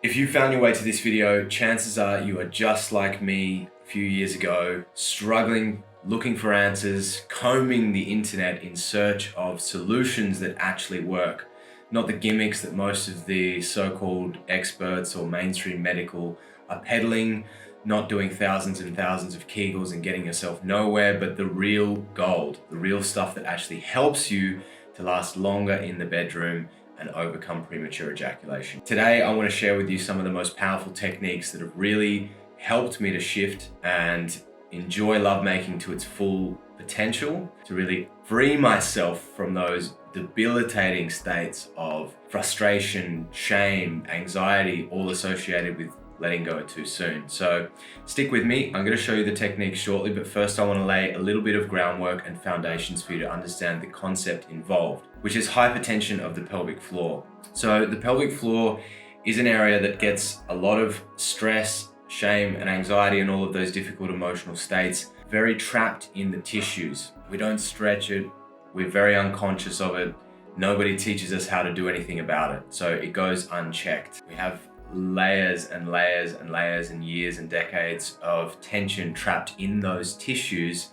If you found your way to this video, chances are you are just like me a few years ago, struggling, looking for answers, combing the internet in search of solutions that actually work. Not the gimmicks that most of the so-called experts or mainstream medical are peddling, not doing thousands and thousands of Kegels and getting yourself nowhere, but the real gold, the real stuff that actually helps you to last longer in the bedroom and overcome premature ejaculation. Today, I want to share with you some of the most powerful techniques that have really helped me to shift and enjoy lovemaking to its full potential, to really free myself from those debilitating states of frustration, shame, anxiety, all associated with letting go too soon. So stick with me. I'm going to show you the techniques shortly, but first I want to lay a little bit of groundwork and foundations for you to understand the concept involved, which is hypertension of the pelvic floor. So the pelvic floor is an area that gets a lot of stress, shame, and anxiety and all of those difficult emotional states very trapped in the tissues. We don't stretch it. We're very unconscious of it. Nobody teaches us how to do anything about it. So it goes unchecked. We have layers and layers and layers and years and decades of tension trapped in those tissues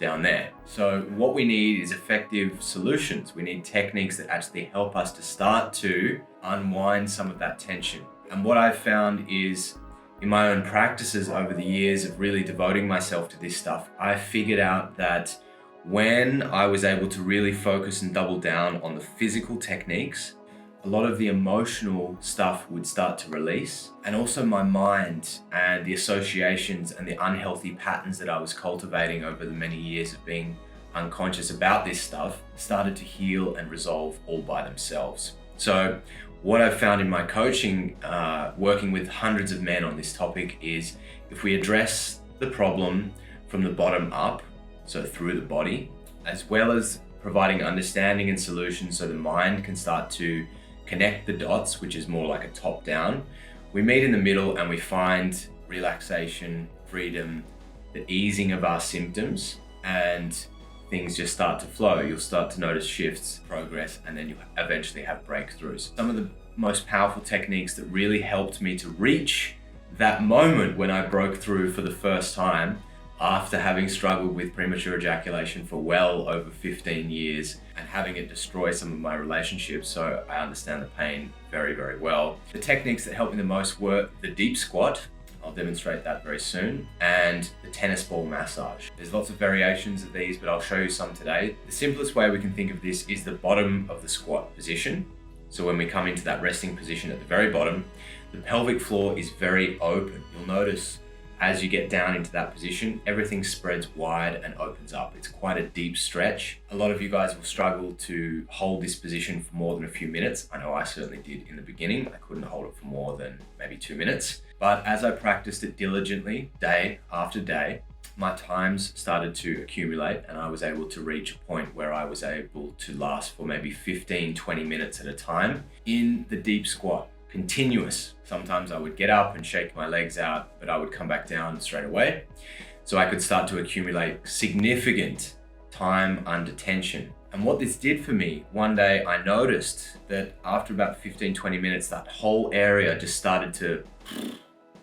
down there. So what we need is effective solutions. We need techniques that actually help us to start to unwind some of that tension. And what I've found is, in my own practices over the years of really devoting myself to this stuff, I figured out that when I was able to really focus and double down on the physical techniques, a lot of the emotional stuff would start to release. And also my mind and the associations and the unhealthy patterns that I was cultivating over the many years of being unconscious about this stuff started to heal and resolve all by themselves. So what I've found in my coaching, working with hundreds of men on this topic, is if we address the problem from the bottom up, so through the body, as well as providing understanding and solutions so the mind can start to connect the dots, which is more like a top down, we meet in the middle and we find relaxation, freedom, the easing of our symptoms, and things just start to flow. You'll start to notice shifts, progress, and then you eventually have breakthroughs. Some of the most powerful techniques that really helped me to reach that moment when I broke through for the first time after having struggled with premature ejaculation for well over 15 years and having it destroy some of my relationships, so I understand the pain very, very well. The techniques that helped me the most were the deep squat, I'll demonstrate that very soon, and the tennis ball massage. There's lots of variations of these, but I'll show you some today. The simplest way we can think of this is the bottom of the squat position. So when we come into that resting position at the very bottom, the pelvic floor is very open. You'll notice as you get down into that position, everything spreads wide and opens up. It's quite a deep stretch. A lot of you guys will struggle to hold this position for more than a few minutes. I know I certainly did in the beginning. I couldn't hold it for more than maybe 2 minutes. But as I practiced it diligently, day after day, my times started to accumulate and I was able to reach a point where I was able to last for maybe 15, 20 minutes at a time in the deep squat. Continuous. Sometimes I would get up and shake my legs out, but I would come back down straight away. So I could start to accumulate significant time under tension. And what this did for me, one day I noticed that after about 15, 20 minutes, that whole area just started to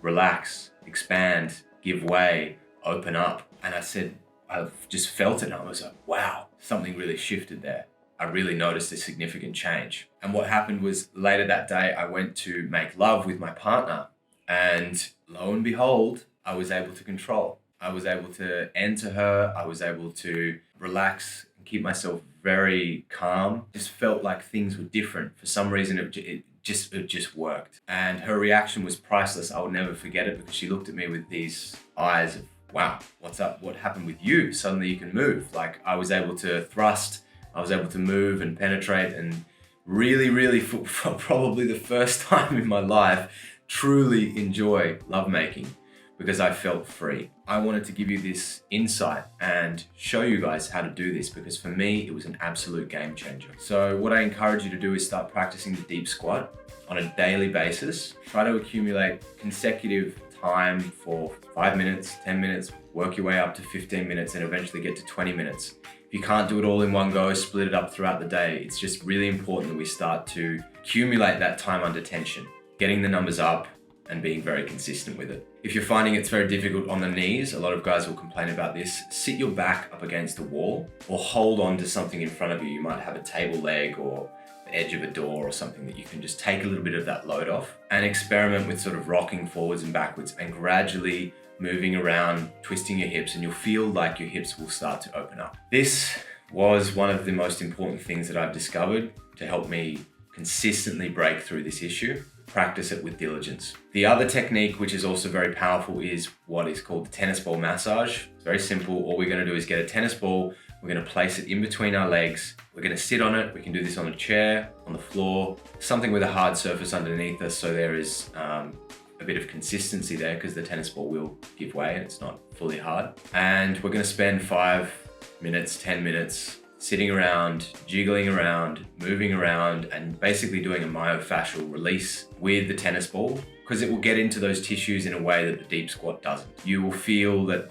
relax, expand, give way, open up. And I said, I've just felt it. And I was like, wow, something really shifted there. I really noticed a significant change. And what happened was later that day, I went to make love with my partner, and lo and behold, I was able to control. I was able to enter her. I was able to relax and keep myself very calm. Just felt like things were different. For some reason, it just worked. And her reaction was priceless. I will never forget it because she looked at me with these eyes of, wow, what's up? What happened with you? Suddenly you can move. Like I was able to thrust, I was able to move and penetrate and really, for probably the first time in my life, truly enjoy lovemaking because I felt free. I wanted to give you this insight and show you guys how to do this because for me, it was an absolute game changer. So what I encourage you to do is start practicing the deep squat on a daily basis. Try to accumulate consecutive time for 5 minutes, 10 minutes, work your way up to 15 minutes and eventually get to 20 minutes. If you can't do it all in one go, split it up throughout the day. It's just really important that we start to accumulate that time under tension. getting the numbers up and being very consistent with it. If you're finding it's very difficult on the knees, a lot of guys will complain about this, sit your back up against the wall or hold on to something in front of you. You might have a table leg or the edge of a door or something that you can just take a little bit of that load off, and experiment with sort of rocking forwards and backwards and gradually moving around, twisting your hips, and you'll feel like your hips will start to open up. This was one of the most important things that I've discovered to help me consistently break through this issue. Practice it with diligence. The other technique, which is also very powerful, is what is called the tennis ball massage. It's very simple. All we're going to do is get a tennis ball. We're going to place it in between our legs. We're going to sit on it. We can do this on a chair, on the floor, something with a hard surface underneath us, so there is a bit of consistency there because the tennis ball will give way and it's not fully hard. And we're going to spend 5 minutes, 10 minutes sitting around, jiggling around, moving around, and basically doing a myofascial release with the tennis ball, because it will get into those tissues in a way that the deep squat doesn't. You will feel that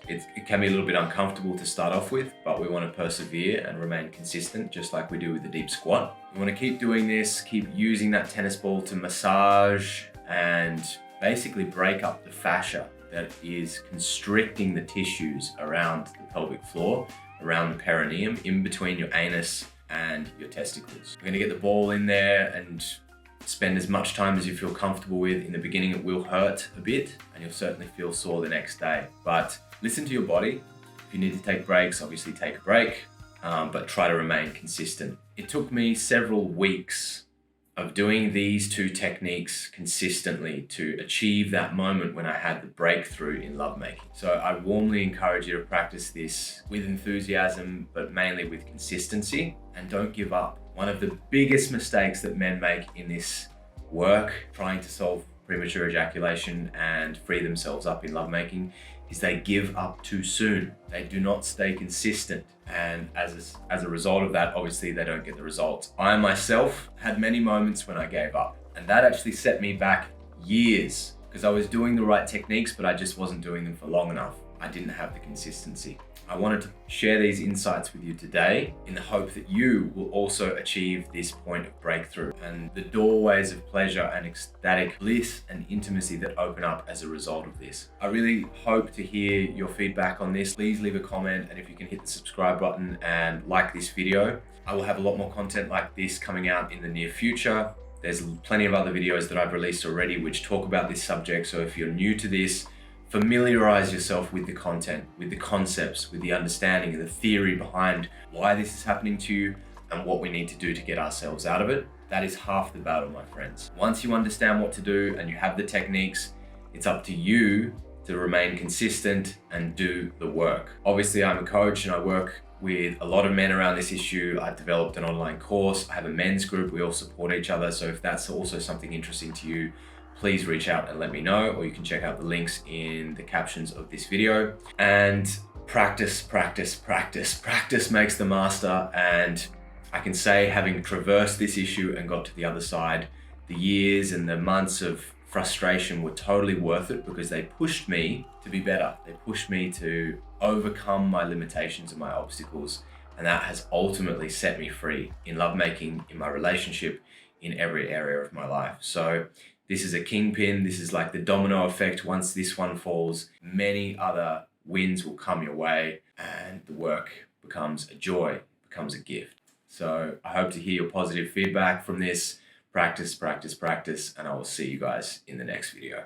it can be a little bit uncomfortable to start off with, but we want to persevere and remain consistent, just like we do with the deep squat. We want to keep doing this, keep using that tennis ball to massage and basically break up the fascia that is constricting the tissues around the pelvic floor, around the perineum, in between your anus and your testicles. We're gonna get the ball in there and spend as much time as you feel comfortable with. In the beginning, it will hurt a bit and you'll certainly feel sore the next day. But listen to your body. If you need to take breaks, obviously take a break, but try to remain consistent. It took me several weeks of doing these two techniques consistently to achieve that moment when I had the breakthrough in lovemaking. So I warmly encourage you to practice this with enthusiasm, but mainly with consistency, and don't give up. One of the biggest mistakes that men make in this work, trying to solve premature ejaculation and free themselves up in lovemaking, is they give up too soon. They do not stay consistent. And as a result of that, obviously they don't get the results. I myself had many moments when I gave up, and that actually set me back years because I was doing the right techniques, but I just wasn't doing them for long enough. I didn't have the consistency. I wanted to share these insights with you today in the hope that you will also achieve this point of breakthrough and the doorways of pleasure and ecstatic bliss and intimacy that open up as a result of this. I really hope to hear your feedback on this. Please leave a comment, and if you can hit the subscribe button and like this video. I will have a lot more content like this coming out in the near future. There's plenty of other videos that I've released already which talk about this subject, so if you're new to this, familiarize yourself with the content, with the concepts, with the understanding and the theory behind why this is happening to you and what we need to do to get ourselves out of it. That is half the battle, my friends. Once you understand what to do and you have the techniques, it's up to you to remain consistent and do the work. Obviously, I'm a coach and I work with a lot of men around this issue. I've developed an online course. I have a men's group. We all support each other. So if that's also something interesting to you, please reach out and let me know, or you can check out the links in the captions of this video. And practice, practice, practice. Practice makes the master. And I can say, having traversed this issue and got to the other side, the years and the months of frustration were totally worth it because they pushed me to be better. They pushed me to overcome my limitations and my obstacles. And that has ultimately set me free in lovemaking, in my relationship, in every area of my life. So this is a kingpin. This is like the domino effect. Once this one falls, many other wins will come your way and the work becomes a joy, becomes a gift. So I hope to hear your positive feedback from this. Practice, practice, practice, and I will see you guys in the next video.